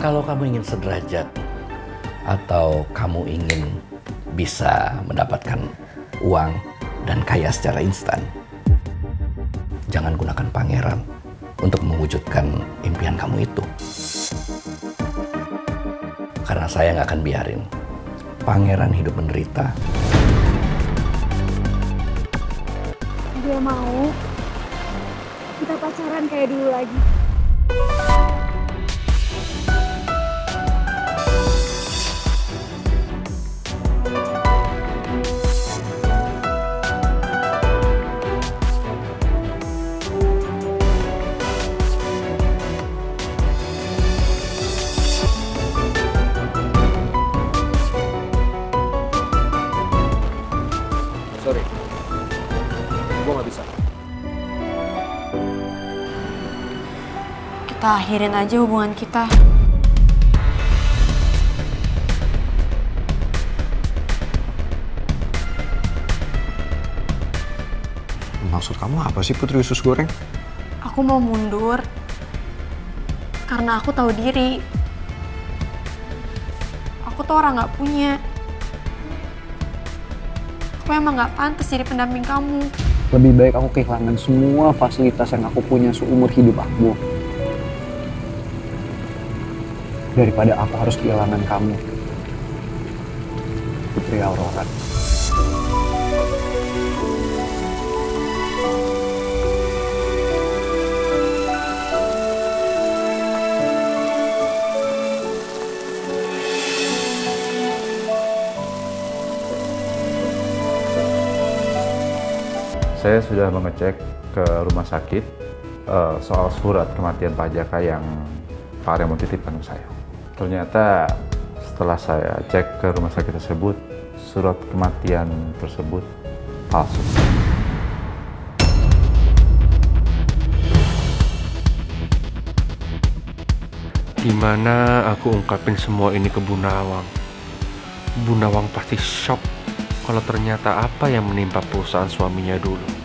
Kalau kamu ingin sederajat atau kamu ingin bisa mendapatkan uang dan kaya secara instan, jangan gunakan pangeran untuk mewujudkan impian kamu itu. Karena saya nggak akan biarin pangeran hidup menderita. Gue mau kita pacaran kayak dulu lagi. Sorry, gue gak bisa. Kita akhirin aja hubungan kita. Maksud kamu apa sih Putri Usus Goreng? Aku mau mundur karena aku tahu diri. Aku tuh orang nggak punya. Aku emang nggak pantas jadi pendamping kamu. Lebih baik aku kehilangan semua fasilitas yang aku punya seumur hidup aku daripada aku harus kehilangan kamu, Putri Aurora. Saya sudah mengecek ke rumah sakit soal surat kematian Pak Jaka yang Pak Remo titipkan ke saya. Ternyata setelah saya cek ke rumah sakit tersebut, surat kematian tersebut palsu. Gimana aku ungkapin semua ini ke Bu Nawang? Bu Nawang pasti shock kalau ternyata apa yang menimpa perusahaan suaminya dulu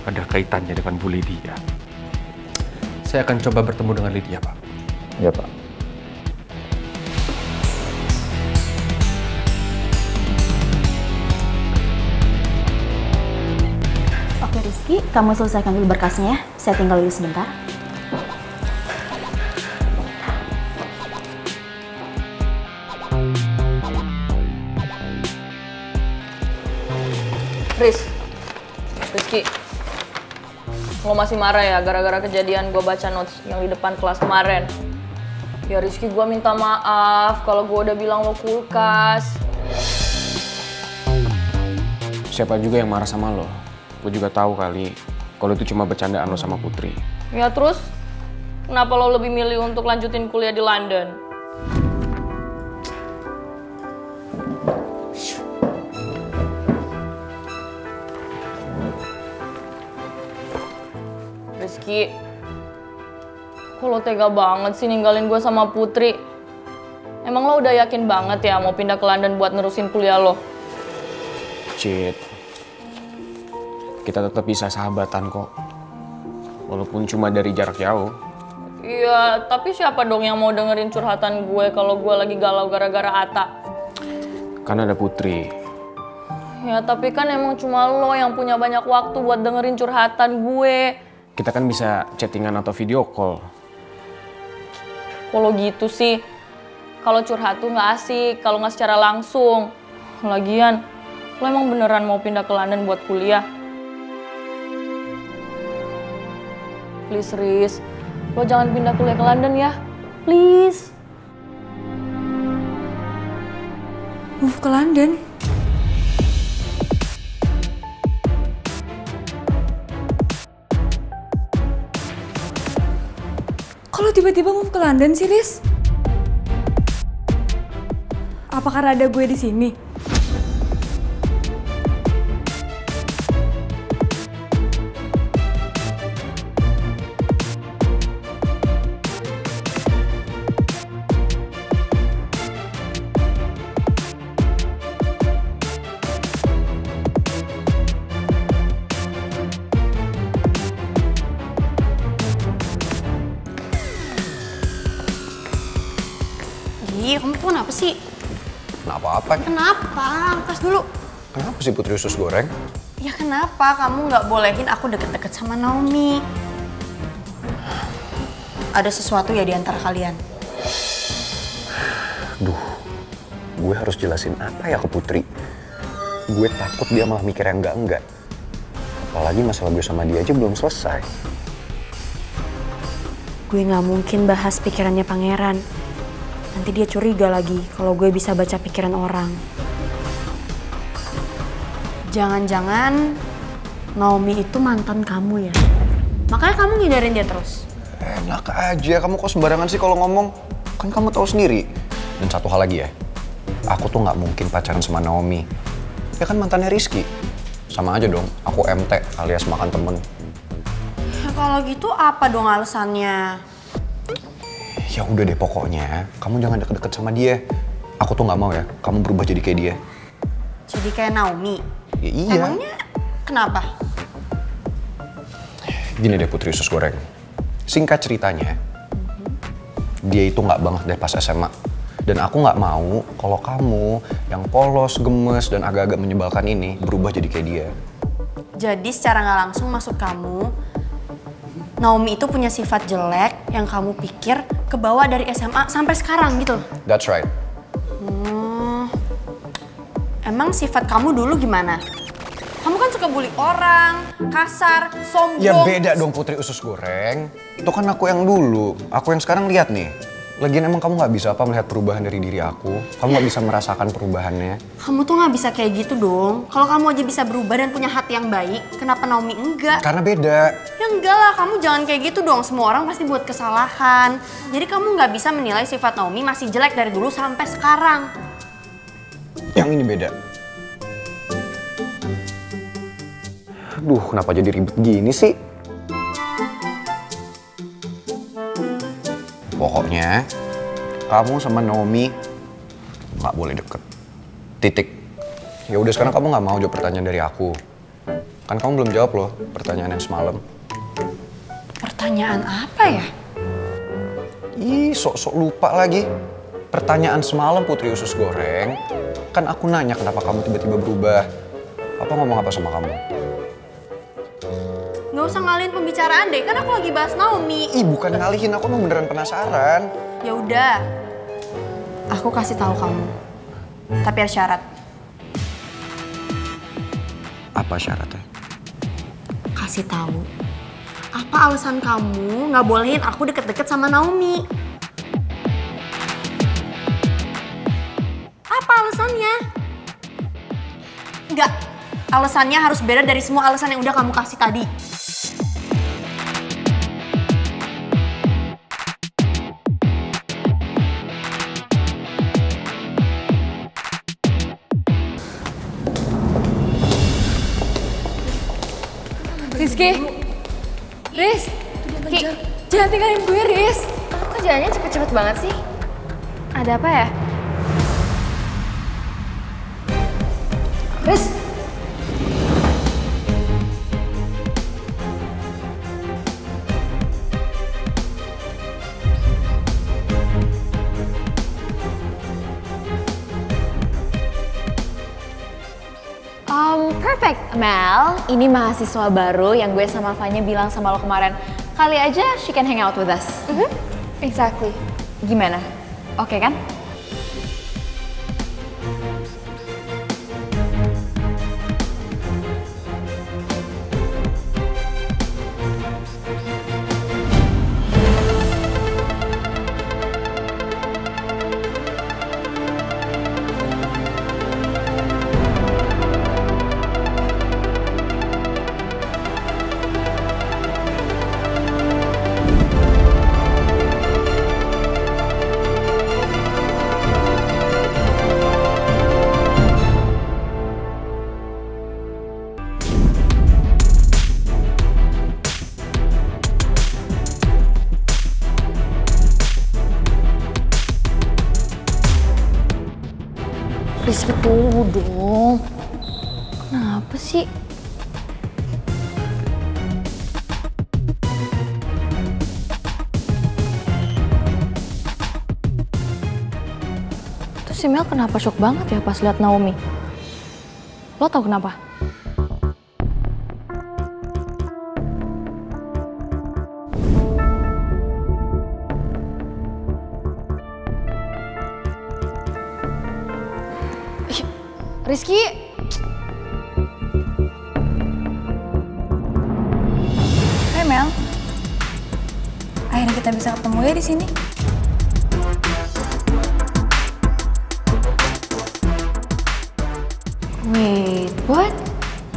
ada kaitannya dengan Bu Lydia. Saya akan coba bertemu dengan Lydia, Pak. Ya, Pak. Oke Rizky, kamu selesaikan dulu berkasnya ya. Saya tinggal dulu sebentar. Rizky, lo masih marah ya gara-gara kejadian gue baca notes yang di depan kelas kemarin? Ya Rizky, gue minta maaf kalau gue udah bilang lo kulkas. Siapa juga yang marah sama lo? Gue juga tahu kali kalau itu cuma bercandaan lo sama Putri. Ya terus, kenapa lo lebih milih untuk lanjutin kuliah di London? Rizky, kok lo tega banget sih ninggalin gue sama Putri? Emang lo udah yakin banget ya mau pindah ke London buat nerusin kuliah lo? Cid, kita tetap bisa sahabatan kok. Walaupun cuma dari jarak jauh. Iya, tapi siapa dong yang mau dengerin curhatan gue kalau gue lagi galau gara-gara Ata? Kan ada Putri. Ya, tapi kan emang cuma lo yang punya banyak waktu buat dengerin curhatan gue. Kita kan bisa chattingan atau video call. Kalau gitu sih, kalau curhat tuh nggak asik kalau nggak secara langsung. Lagian, lo emang beneran mau pindah ke London buat kuliah? Please Riz, lo jangan pindah kuliah ke London ya. Please. Move ke London? Kalau tiba-tiba move ke London sih, Riz? Apa karena ada gue di sini? Rizky, kamu tuh kenapa sih? Kenapa-apa? Kenapa? Lepas dulu. Kenapa sih Putri Usus Goreng? Ya kenapa kamu nggak bolehin aku deket-deket sama Naomi? Ada sesuatu ya di antara kalian? Duh, gue harus jelasin apa ya ke Putri? Gue takut dia malah mikir yang enggak-enggak. Apalagi masalah gue sama dia aja belum selesai. Gue nggak mungkin bahas pikirannya pangeran. Nanti dia curiga lagi kalau gue bisa baca pikiran orang. Jangan-jangan Naomi itu mantan kamu ya? Makanya kamu ngindarin dia terus? Enak aja, kamu kok sembarangan sih kalau ngomong? Kan kamu tahu sendiri. Dan satu hal lagi ya, aku tuh nggak mungkin pacaran sama Naomi. Ya kan mantannya Rizky. Sama aja dong, aku MT alias makan temen. Ya kalau gitu apa dong alasannya? Ya udah deh pokoknya, kamu jangan deket-deket sama dia. Aku tuh nggak mau ya, kamu berubah jadi kayak dia. Jadi kayak Naomi? Ya iya. Emangnya kenapa? Gini deh Putri Usus Goreng. Singkat ceritanya, dia itu nggak banget deh pas SMA. Dan aku nggak mau kalau kamu yang polos, gemes, dan agak-agak menyebalkan ini berubah jadi kayak dia. Jadi secara nggak langsung maksud kamu, Naomi itu punya sifat jelek yang kamu pikir kebawa dari SMA sampai sekarang gitu? That's right. Emang sifat kamu dulu gimana? Kamu kan suka bully orang, kasar, sombong. Ya beda dong Putri Usus Goreng. Itu kan aku yang dulu. Aku yang sekarang lihat nih. Lagian emang kamu nggak bisa apa melihat perubahan dari diri aku? Kamu nggak bisa merasakan perubahannya? Kamu tuh nggak bisa kayak gitu dong. Kalau kamu aja bisa berubah dan punya hati yang baik, kenapa Naomi enggak? Karena beda. Ya enggak lah, kamu jangan kayak gitu dong. Semua orang pasti buat kesalahan. Jadi kamu nggak bisa menilai sifat Naomi masih jelek dari dulu sampai sekarang. Yang ini beda. Aduh, kenapa jadi ribet gini sih? Pokoknya, kamu sama Naomi nggak boleh deket. Titik. Ya udah sekarang kamu nggak mau jawab pertanyaan dari aku. Kan kamu belum jawab loh pertanyaan yang semalam. Pertanyaan apa ya? Ih, sok-sok lupa lagi. Pertanyaan semalam Putri Usus Goreng. Kan aku nanya kenapa kamu tiba-tiba berubah. Apa ngomong apa sama kamu? Nggak usah ngalihin pembicaraan deh, kan aku lagi bahas Naomi. Ih, bukan ngalihin, aku mau beneran penasaran. Ya udah, aku kasih tahu kamu. Tapi ada syarat. Apa syaratnya? Kasih tahu. Apa alasan kamu nggak bolehin aku deket-deket sama Naomi? Apa alasannya? Nggak, alasannya harus beda dari semua alasan yang udah kamu kasih tadi. Rizky, Riz, jangan tinggalin gue, Riz. Kok jalannya cepet-cepet banget sih? Ada apa ya? Riz. Perfect, Mel. Ini mahasiswa baru yang gue sama Fanya bilang sama lo kemarin. Kali aja she can hang out with us. Exactly. Gimana? Oke kan? Rizky, tunggu dong. Kenapa sih? Terus si Mel kenapa shock banget ya pas lihat Naomi? Lo tau kenapa? Rizky! Hai Mel, akhirnya kita bisa ketemu ya di sini. Wait, what?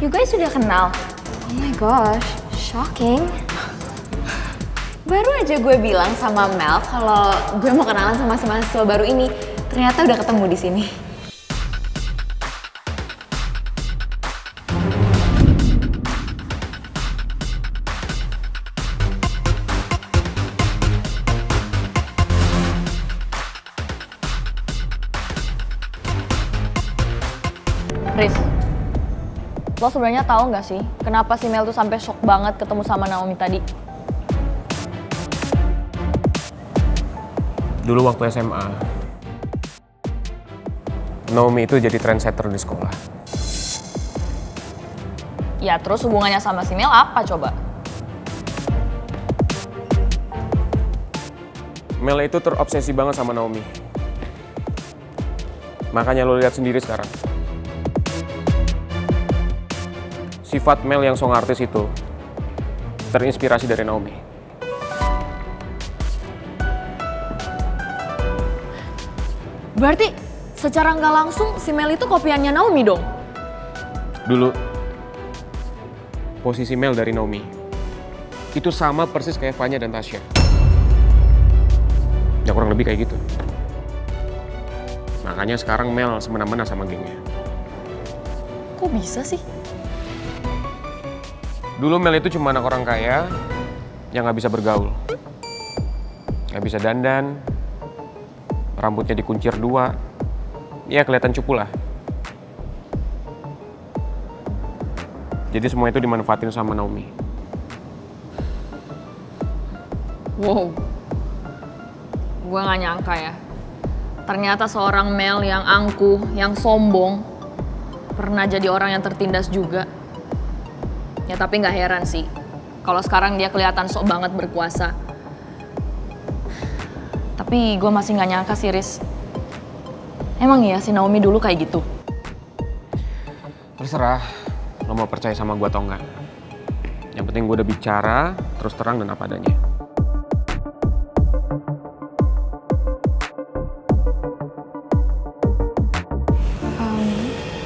You guys sudah kenal? Oh my gosh, shocking. Baru aja gue bilang sama Mel kalau gue mau kenalan sama mahasiswa baru ini. Ternyata udah ketemu di sini. Riz, lo sebenarnya tahu nggak sih kenapa si Mel tuh sampai shock banget ketemu sama Naomi tadi? Dulu waktu SMA, Naomi itu jadi trendsetter di sekolah. Ya terus hubungannya sama si Mel apa coba? Mel itu terobsesi banget sama Naomi. Makanya lo lihat sendiri sekarang. Sifat Mel yang song artis itu terinspirasi dari Naomi. Berarti secara nggak langsung si Mel itu kopiannya Naomi dong? Dulu, posisi Mel dari Naomi itu sama persis kayak Vanya dan Tasya. Ya kurang lebih kayak gitu. Makanya sekarang Mel semena-mena sama gengnya. Kok bisa sih? Dulu Mel itu cuma anak orang kaya yang nggak bisa bergaul. Nggak bisa dandan, rambutnya dikuncir 2, ya kelihatan cupu lah. Jadi semua itu dimanfaatin sama Naomi. Wow, gue nggak nyangka ya. Ternyata seorang Mel yang angkuh, yang sombong, pernah jadi orang yang tertindas juga. Ya tapi nggak heran sih, kalau sekarang dia kelihatan sok banget berkuasa. Tapi gue masih nggak nyangka sih, Riz. Emang iya si Naomi dulu kayak gitu? Terserah, lo mau percaya sama gue atau enggak. Yang penting gue udah bicara, terus terang dan apa adanya.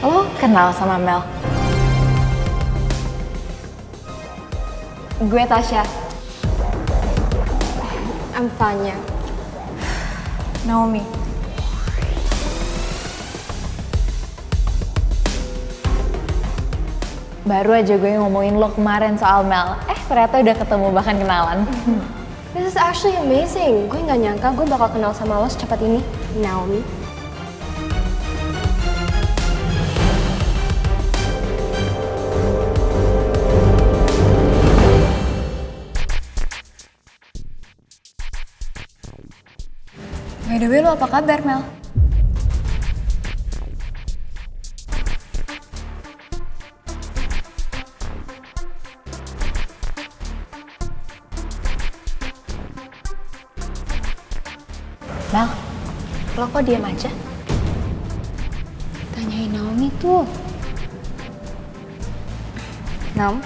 Lo kenal sama Mel? Gue Tasya. I'm Vanya. Naomi. Baru aja gue ngomongin lo kemarin soal Mel. Ternyata udah ketemu bahkan kenalan. This is actually amazing. Gue nggak nyangka gue bakal kenal sama lo secepat ini, Naomi. By the way, lo apa kabar, Mel? Mel, lo kok diam aja? Tanyain Naomi tuh. Naom,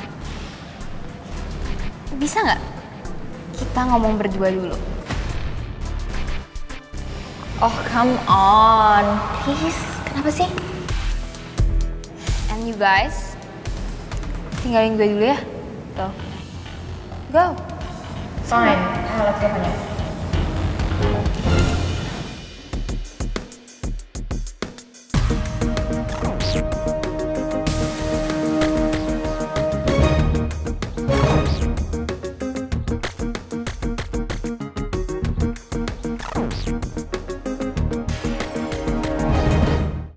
bisa nggak kita ngomong berdua dulu? Oh, come on. Please, kenapa sih? And you guys, tinggalin gue dulu ya. Tuh. Go. Fine. Let's go, Vanya.